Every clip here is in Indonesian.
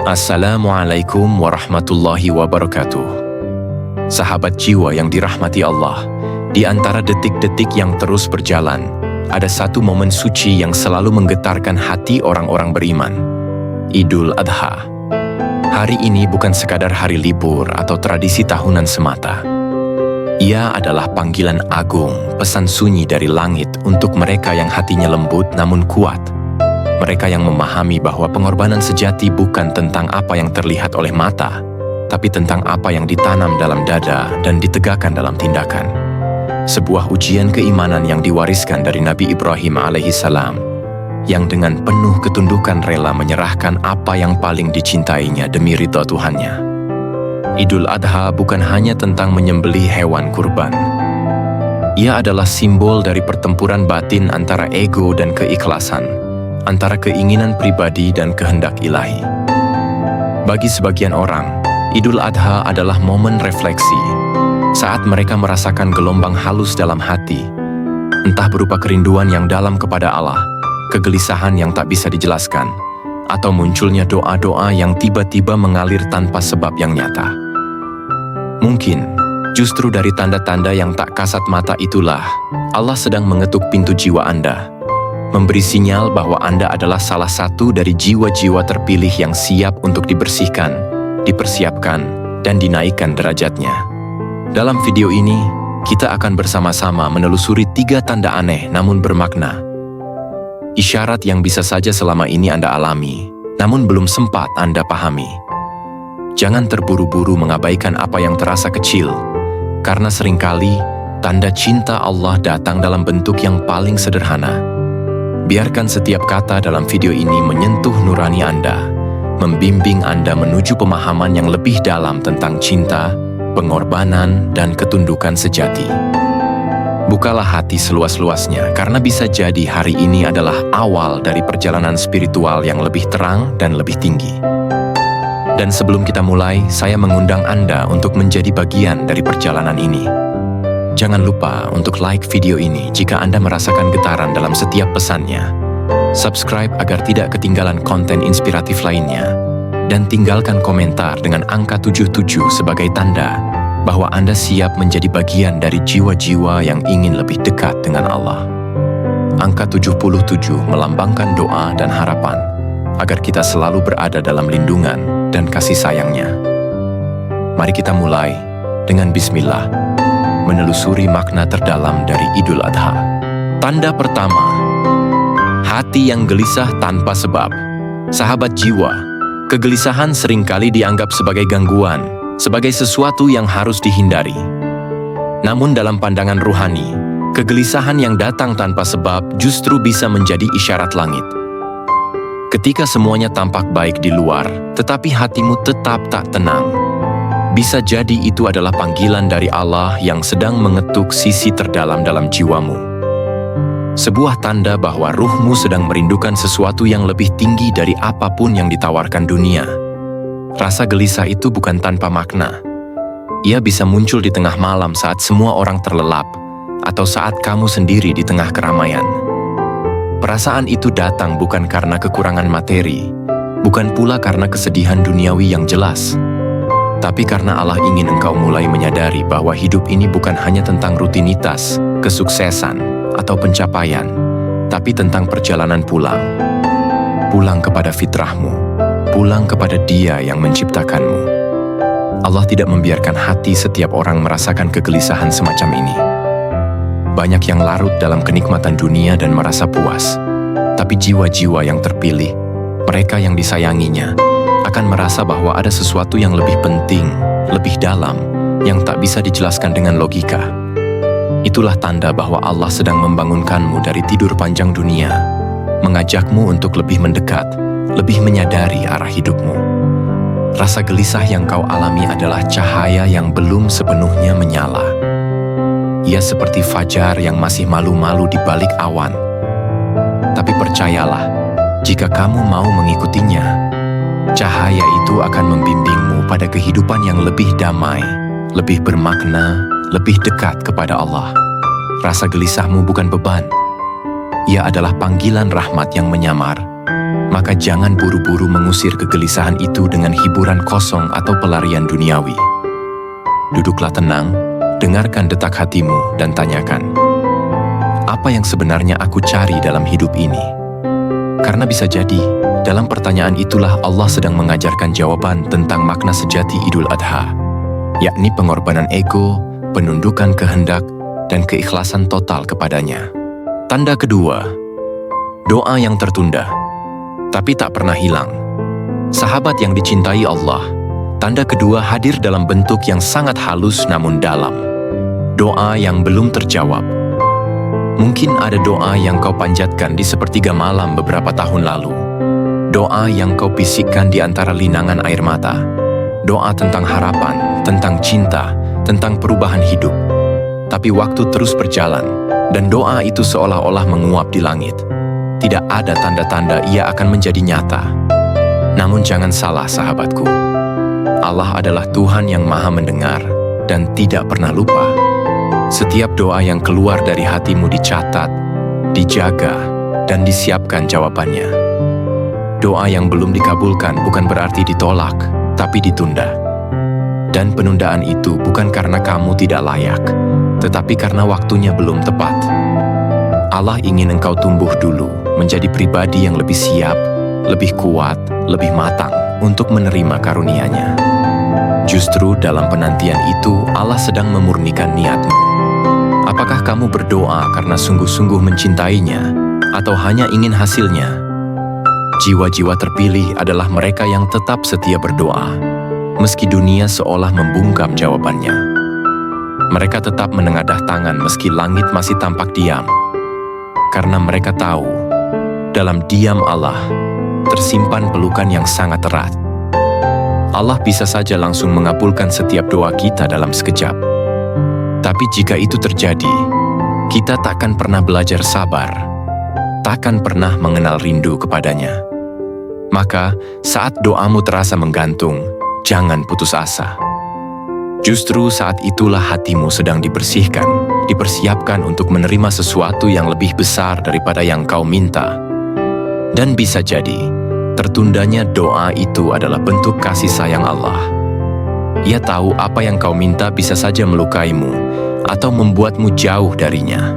Assalamualaikum warahmatullahi wabarakatuh. Sahabat jiwa yang dirahmati Allah, di antara detik-detik yang terus berjalan, ada satu momen suci yang selalu menggetarkan hati orang-orang beriman. Idul Adha. Hari ini bukan sekadar hari libur atau tradisi tahunan semata. Ia adalah panggilan agung, pesan sunyi dari langit untuk mereka yang hatinya lembut namun kuat. Mereka yang memahami bahwa pengorbanan sejati bukan tentang apa yang terlihat oleh mata, tapi tentang apa yang ditanam dalam dada dan ditegakkan dalam tindakan. Sebuah ujian keimanan yang diwariskan dari Nabi Ibrahim alaihissalam, yang dengan penuh ketundukan rela menyerahkan apa yang paling dicintainya demi ridha Tuhannya. Idul Adha bukan hanya tentang menyembelih hewan kurban. Ia adalah simbol dari pertempuran batin antara ego dan keikhlasan, antara keinginan pribadi dan kehendak ilahi. Bagi sebagian orang, Idul Adha adalah momen refleksi, saat mereka merasakan gelombang halus dalam hati, entah berupa kerinduan yang dalam kepada Allah, kegelisahan yang tak bisa dijelaskan, atau munculnya doa-doa yang tiba-tiba mengalir tanpa sebab yang nyata. Mungkin, justru dari tanda-tanda yang tak kasat mata itulah, Allah sedang mengetuk pintu jiwa Anda, memberi sinyal bahwa Anda adalah salah satu dari jiwa-jiwa terpilih yang siap untuk dibersihkan, dipersiapkan, dan dinaikkan derajatnya. Dalam video ini, kita akan bersama-sama menelusuri 3 tanda aneh namun bermakna. Isyarat yang bisa saja selama ini Anda alami, namun belum sempat Anda pahami. Jangan terburu-buru mengabaikan apa yang terasa kecil, karena seringkali tanda cinta Allah datang dalam bentuk yang paling sederhana. Biarkan setiap kata dalam video ini menyentuh nurani Anda, membimbing Anda menuju pemahaman yang lebih dalam tentang cinta, pengorbanan, dan ketundukan sejati. Bukalah hati seluas-luasnya, karena bisa jadi hari ini adalah awal dari perjalanan spiritual yang lebih terang dan lebih tinggi. Dan sebelum kita mulai, saya mengundang Anda untuk menjadi bagian dari perjalanan ini. Jangan lupa untuk like video ini jika Anda merasakan getaran dalam setiap pesannya. Subscribe agar tidak ketinggalan konten inspiratif lainnya. Dan tinggalkan komentar dengan angka 77 sebagai tanda bahwa Anda siap menjadi bagian dari jiwa-jiwa yang ingin lebih dekat dengan Allah. Angka 77 melambangkan doa dan harapan agar kita selalu berada dalam lindungan dan kasih sayangnya. Mari kita mulai dengan Bismillah, menelusuri makna terdalam dari Idul Adha. Tanda pertama, hati yang gelisah tanpa sebab. Sahabat jiwa, kegelisahan seringkali dianggap sebagai gangguan, sebagai sesuatu yang harus dihindari. Namun dalam pandangan ruhani, kegelisahan yang datang tanpa sebab justru bisa menjadi isyarat langit. Ketika semuanya tampak baik di luar, tetapi hatimu tetap tak tenang, bisa jadi itu adalah panggilan dari Allah yang sedang mengetuk sisi terdalam dalam jiwamu. Sebuah tanda bahwa ruhmu sedang merindukan sesuatu yang lebih tinggi dari apapun yang ditawarkan dunia. Rasa gelisah itu bukan tanpa makna. Ia bisa muncul di tengah malam saat semua orang terlelap, atau saat kamu sendiri di tengah keramaian. Perasaan itu datang bukan karena kekurangan materi, bukan pula karena kesedihan duniawi yang jelas, tapi karena Allah ingin engkau mulai menyadari bahwa hidup ini bukan hanya tentang rutinitas, kesuksesan, atau pencapaian, tapi tentang perjalanan pulang. Pulang kepada fitrahmu, pulang kepada Dia yang menciptakanmu. Allah tidak membiarkan hati setiap orang merasakan kegelisahan semacam ini. Banyak yang larut dalam kenikmatan dunia dan merasa puas, tapi jiwa-jiwa yang terpilih, mereka yang disayanginya, akan merasa bahwa ada sesuatu yang lebih penting, lebih dalam, yang tak bisa dijelaskan dengan logika. Itulah tanda bahwa Allah sedang membangunkanmu dari tidur panjang dunia, mengajakmu untuk lebih mendekat, lebih menyadari arah hidupmu. Rasa gelisah yang kau alami adalah cahaya yang belum sepenuhnya menyala. Ia seperti fajar yang masih malu-malu di balik awan. Tapi percayalah, jika kamu mau mengikutinya, cahaya itu akan membimbingmu pada kehidupan yang lebih damai, lebih bermakna, lebih dekat kepada Allah. Rasa gelisahmu bukan beban. Ia adalah panggilan rahmat yang menyamar, maka jangan buru-buru mengusir kegelisahan itu dengan hiburan kosong atau pelarian duniawi. Duduklah tenang, dengarkan detak hatimu dan tanyakan, apa yang sebenarnya aku cari dalam hidup ini? Karena bisa jadi, dalam pertanyaan itulah Allah sedang mengajarkan jawaban tentang makna sejati Idul Adha, yakni pengorbanan ego, penundukan kehendak, dan keikhlasan total kepadanya. Tanda kedua, doa yang tertunda, tapi tak pernah hilang. Sahabat yang dicintai Allah, tanda kedua hadir dalam bentuk yang sangat halus namun dalam. Doa yang belum terjawab. Mungkin ada doa yang kau panjatkan di sepertiga malam beberapa tahun lalu. Doa yang kau bisikkan di antara linangan air mata. Doa tentang harapan, tentang cinta, tentang perubahan hidup. Tapi waktu terus berjalan, dan doa itu seolah-olah menguap di langit. Tidak ada tanda-tanda ia akan menjadi nyata. Namun jangan salah sahabatku. Allah adalah Tuhan yang maha mendengar dan tidak pernah lupa. Setiap doa yang keluar dari hatimu dicatat, dijaga, dan disiapkan jawabannya. Doa yang belum dikabulkan bukan berarti ditolak, tapi ditunda. Dan penundaan itu bukan karena kamu tidak layak, tetapi karena waktunya belum tepat. Allah ingin engkau tumbuh dulu, menjadi pribadi yang lebih siap, lebih kuat, lebih matang untuk menerima karunia-Nya. Justru dalam penantian itu, Allah sedang memurnikan niatmu. Apakah kamu berdoa karena sungguh-sungguh mencintainya, atau hanya ingin hasilnya? Jiwa-jiwa terpilih adalah mereka yang tetap setia berdoa, meski dunia seolah membungkam jawabannya. Mereka tetap menengadah tangan meski langit masih tampak diam. Karena mereka tahu, dalam diam Allah, tersimpan pelukan yang sangat erat. Allah bisa saja langsung mengabulkan setiap doa kita dalam sekejap. Tapi jika itu terjadi, kita takkan pernah belajar sabar, takkan pernah mengenal rindu kepadanya. Maka, saat doamu terasa menggantung, jangan putus asa. Justru saat itulah hatimu sedang dibersihkan, dipersiapkan untuk menerima sesuatu yang lebih besar daripada yang kau minta. Dan bisa jadi, tertundanya doa itu adalah bentuk kasih sayang Allah. Ia tahu apa yang kau minta bisa saja melukaimu atau membuatmu jauh darinya.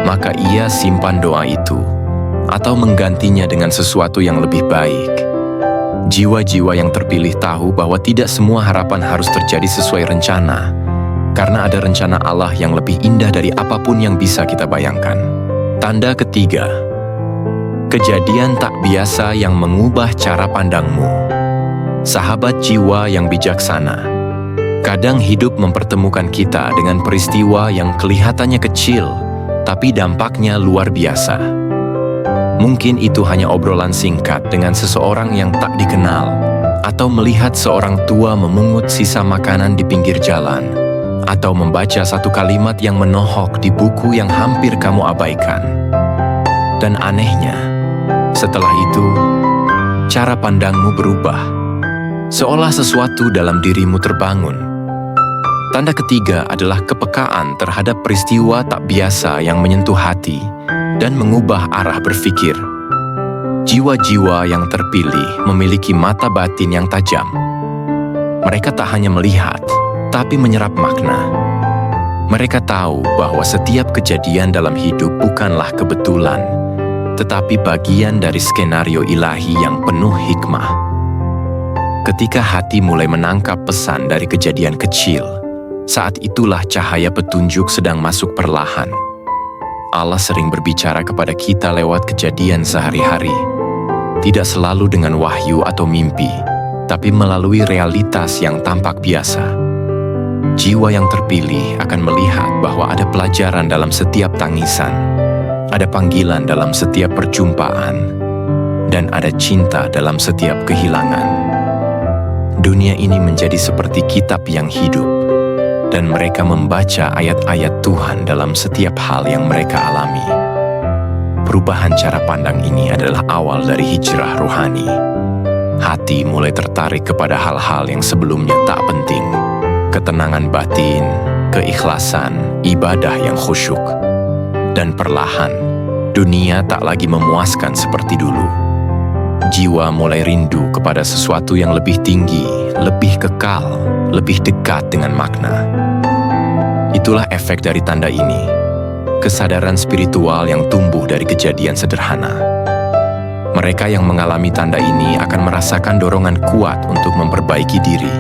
Maka ia simpan doa itu, atau menggantinya dengan sesuatu yang lebih baik. Jiwa-jiwa yang terpilih tahu bahwa tidak semua harapan harus terjadi sesuai rencana, karena ada rencana Allah yang lebih indah dari apapun yang bisa kita bayangkan. Tanda ketiga, kejadian tak biasa yang mengubah cara pandangmu. Sahabat jiwa yang bijaksana, kadang hidup mempertemukan kita dengan peristiwa yang kelihatannya kecil, tapi dampaknya luar biasa. Mungkin itu hanya obrolan singkat dengan seseorang yang tak dikenal, atau melihat seorang tua memungut sisa makanan di pinggir jalan, atau membaca satu kalimat yang menohok di buku yang hampir kamu abaikan. Dan anehnya, setelah itu, cara pandangmu berubah, seolah sesuatu dalam dirimu terbangun. Tanda ketiga adalah kepekaan terhadap peristiwa tak biasa yang menyentuh hati dan mengubah arah berpikir. Jiwa-jiwa yang terpilih memiliki mata batin yang tajam. Mereka tak hanya melihat, tapi menyerap makna. Mereka tahu bahwa setiap kejadian dalam hidup bukanlah kebetulan, tetapi bagian dari skenario ilahi yang penuh hikmah. Ketika hati mulai menangkap pesan dari kejadian kecil, saat itulah cahaya petunjuk sedang masuk perlahan. Allah sering berbicara kepada kita lewat kejadian sehari-hari, tidak selalu dengan wahyu atau mimpi, tapi melalui realitas yang tampak biasa. Jiwa yang terpilih akan melihat bahwa ada pelajaran dalam setiap tangisan, ada panggilan dalam setiap perjumpaan, dan ada cinta dalam setiap kehilangan. Dunia ini menjadi seperti kitab yang hidup, dan mereka membaca ayat-ayat Tuhan dalam setiap hal yang mereka alami. Perubahan cara pandang ini adalah awal dari hijrah rohani. Hati mulai tertarik kepada hal-hal yang sebelumnya tak penting. Ketenangan batin, keikhlasan, ibadah yang khusyuk. Dan perlahan, dunia tak lagi memuaskan seperti dulu. jiwa mulai rindu kepada sesuatu yang lebih tinggi, lebih kekal, lebih dekat dengan makna. Itulah efek dari tanda ini, kesadaran spiritual yang tumbuh dari kejadian sederhana. Mereka yang mengalami tanda ini akan merasakan dorongan kuat untuk memperbaiki diri.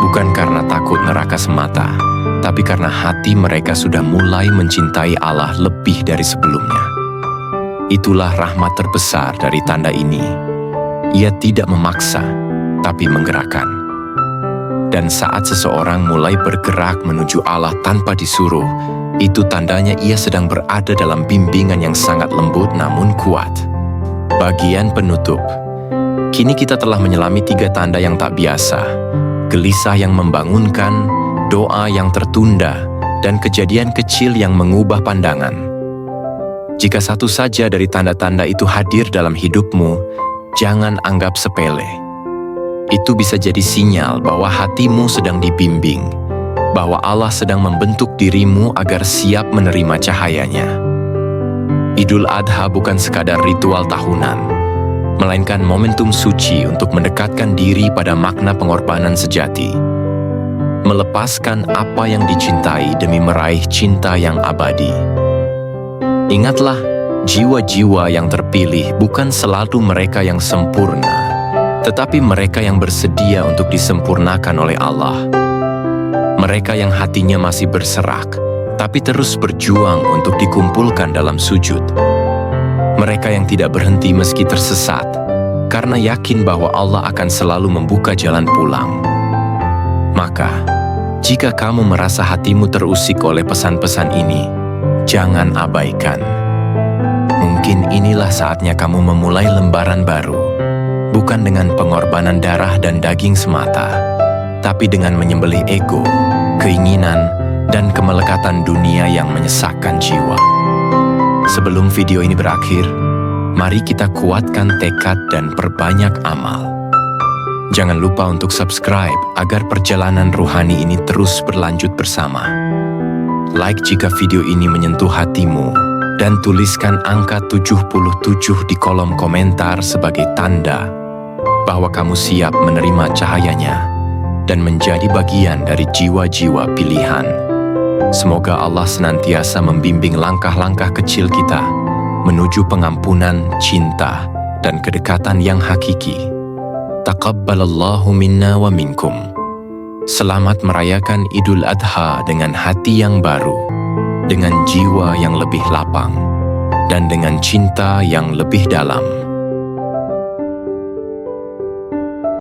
Bukan karena takut neraka semata, tapi karena hati mereka sudah mulai mencintai Allah lebih dari sebelumnya. Itulah rahmat terbesar dari tanda ini. Ia tidak memaksa, tapi menggerakkan. Dan saat seseorang mulai bergerak menuju Allah tanpa disuruh, itu tandanya ia sedang berada dalam bimbingan yang sangat lembut namun kuat. Bagian penutup. Kini kita telah menyelami 3 tanda yang tak biasa. Gelisah yang membangunkan, doa yang tertunda, dan kejadian kecil yang mengubah pandangan. Jika satu saja dari tanda-tanda itu hadir dalam hidupmu, jangan anggap sepele. Itu bisa jadi sinyal bahwa hatimu sedang dibimbing, bahwa Allah sedang membentuk dirimu agar siap menerima cahayanya. Idul Adha bukan sekadar ritual tahunan, melainkan momentum suci untuk mendekatkan diri pada makna pengorbanan sejati. Melepaskan apa yang dicintai demi meraih cinta yang abadi. Ingatlah, jiwa-jiwa yang terpilih bukan selalu mereka yang sempurna, tetapi mereka yang bersedia untuk disempurnakan oleh Allah. Mereka yang hatinya masih berserak, tapi terus berjuang untuk dikumpulkan dalam sujud. Mereka yang tidak berhenti meski tersesat, karena yakin bahwa Allah akan selalu membuka jalan pulang. Maka, jika kamu merasa hatimu terusik oleh pesan-pesan ini, jangan abaikan. Mungkin inilah saatnya kamu memulai lembaran baru, bukan dengan pengorbanan darah dan daging semata, tapi dengan menyembelih ego, keinginan, dan kemelekatan dunia yang menyesakkan jiwa. Sebelum video ini berakhir, mari kita kuatkan tekad dan perbanyak amal. Jangan lupa untuk subscribe agar perjalanan ruhani ini terus berlanjut bersama. Like jika video ini menyentuh hatimu, dan tuliskan angka 77 di kolom komentar sebagai tanda bahwa kamu siap menerima cahayanya dan menjadi bagian dari jiwa-jiwa pilihan. Semoga Allah senantiasa membimbing langkah-langkah kecil kita menuju pengampunan, cinta, dan kedekatan yang hakiki. Taqabbalallahu minna wa minkum. Selamat merayakan Idul Adha dengan hati yang baru, dengan jiwa yang lebih lapang, dan dengan cinta yang lebih dalam.